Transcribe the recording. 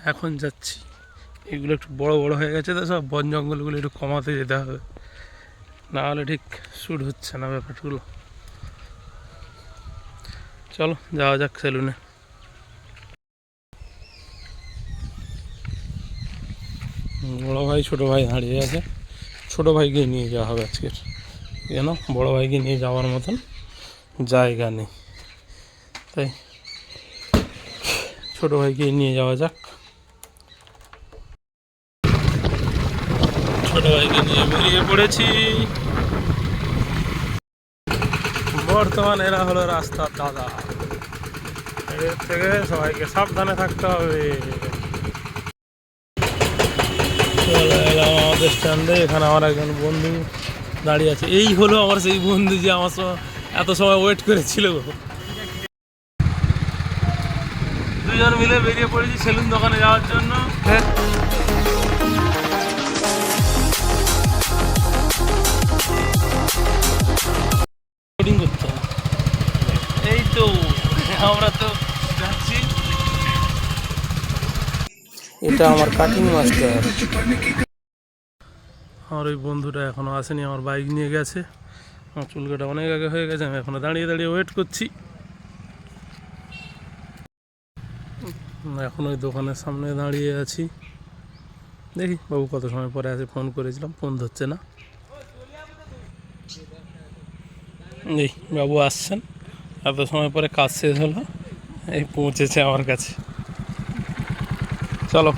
এখন যাচ্ছি। এগুলো একটু বড় বড় হয়ে গেছে, তো সব বন জঙ্গলগুলো একটু কমাতে যেতে হবে, না হলে ঠিক শ্যুট হচ্ছে না ব্যাপারগুলো। চলো যাওয়া যাক সেলুনে। বড় ভাই ছোট ভাই দাঁড়িয়ে আছে, ছোট ভাইকে নিয়ে যাওয়া হবে আজকের, কেন বড় ভাইকে নিয়ে যাওয়ার মতন জায়গা নেই, তাই ছোট ভাইকে নিয়ে যাওয়া যাক। ছোট ভাইকে নিয়ে বেরিয়ে পড়েছি। বর্তমান এরা হলো রাস্তার দাদা, এর থেকে সবাইকে সাবধানে থাকতে হবে। চলে এলাম আমাদের স্ট্যান্ডে। এখানে আমার একজন বন্ধু দাঁড়িয়ে আছে। এই হলো আমার সেই বন্ধু যে আমার এত সময় ওয়েট করেছিল। দুজন মিলে বেরিয়ে পড়েছি সেলুন দোকানে যাওয়ার জন্য। করতে হবে। এই তো আমরা তো যাচ্ছি। এটা আমার কাটিং মাস্টার। আমার ওই বন্ধুটা এখনো আসেনি, আমার বাইক নিয়ে গেছে। আমার চুল কাটা অনেক আগে হয়ে গেছে, আমি এখনো দাঁড়িয়ে দাঁড়িয়ে ওয়েট করছি। এখন ওই দোকানের সামনে দাঁড়িয়ে আছি, দেখি বাবু কত সময় পরে আসে। ফোন করেছিলাম, ফোন ধরছে না। এই বাবু আসছেন, এত সময় পরে কাজ শেষ হলো, এই পৌঁছেছে আমার কাছে। চলো।